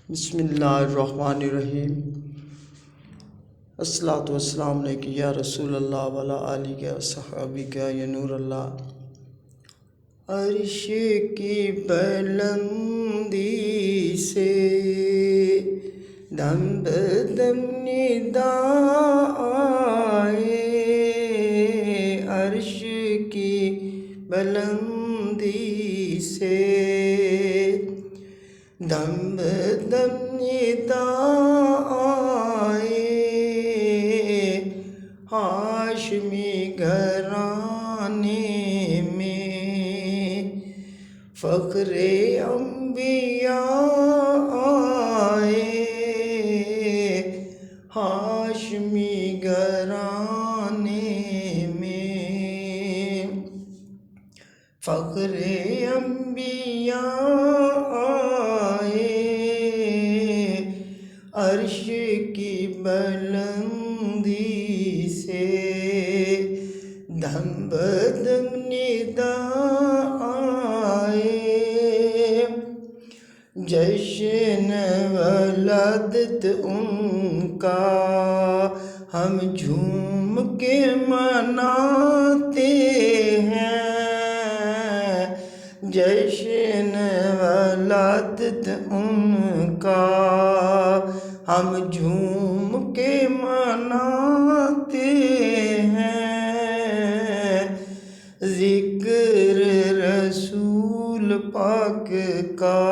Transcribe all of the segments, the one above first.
بسم اللہ الرحمن الرحیم۔ الصلاۃ والسلام علیک یا رسول اللہ وعلی آلک و صحابک یا نور اللہ۔ عرش کی بلندی سے دم بدم ندا آئے، عرش کی بلندی سے دم بدم ندا آئے، ہاشمی گھرانے میں فخر انبیاء آئے، ہاشمی گھرانے میں فخر انبیاء آئے، عرش کی بلندی سے دم بدم ندا آئے، جشن ولادت ان کا ہم جھوم کے مناتے ہیں، جشن ولادت ان کا ہم جھوم کے مناتے ہیں، ذکر رسول پاک کا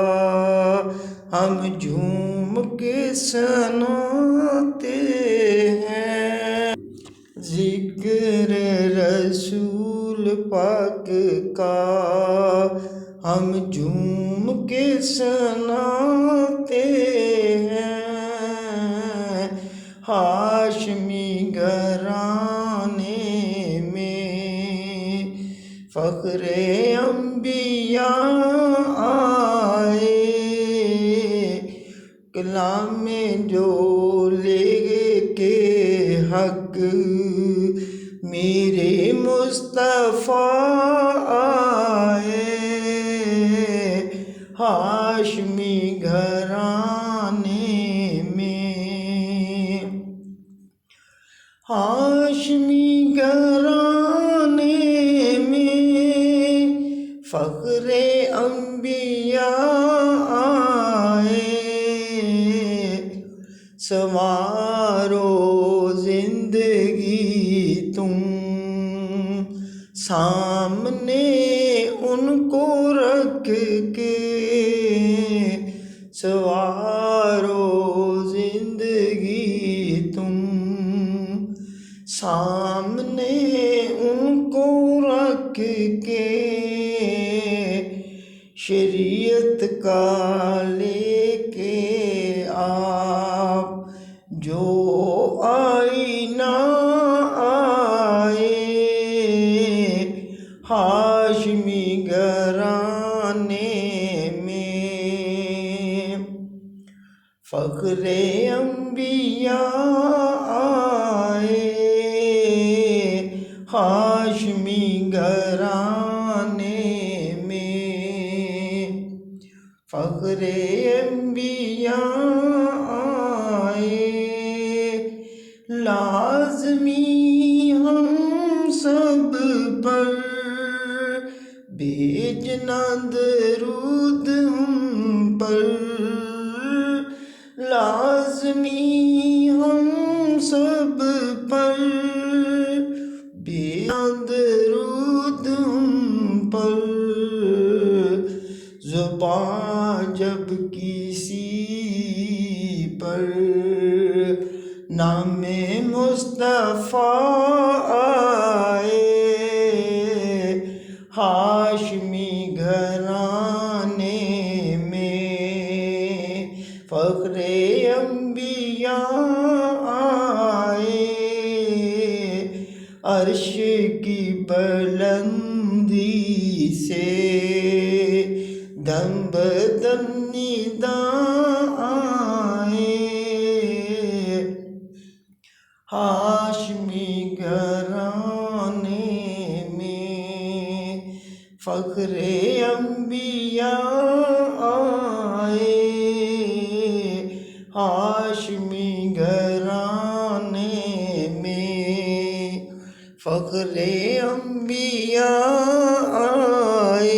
ہم جھوم کے سناتے ہیں، ذکر رسول پاک کا ہم جھوم کے سناتے ہیں، ہاشمی گھرانے میں فخر انبیاء آئے، کلام جو لے کے حق میرے مصطفیٰ آئے، ہاشمی گھرانے میں، ہاشمی گھرانے میں فخر انبیاء آئے، سنوارو زندگی تم سامنے ان کو رکھ کے، سنوارو زندگی تم سامنے ان کو رکھ کے، شریعت کا لے کے آپ جو آئینہ آئے، ہاشمی گھرانے میں فخر انبیاء آئے، ہاشمی گھرانے میں فخر انبیاء آئے، لازمی ہم سب پر بھیجنا درود ہم پر، لازمی ہم سب پر بھیجنا درود ہم پر، زبان جب کسی پر نام مصطفیٰ آئے، ہاشمی گھرانے میں فخر انبیاء آئے، عرش کی بلندی سے دم بدم ندا آئے، ہاشمی گھرانے میں فخر انبیاء آئے۔ ہاشمی گھرانے میں فخر انبیاء آئے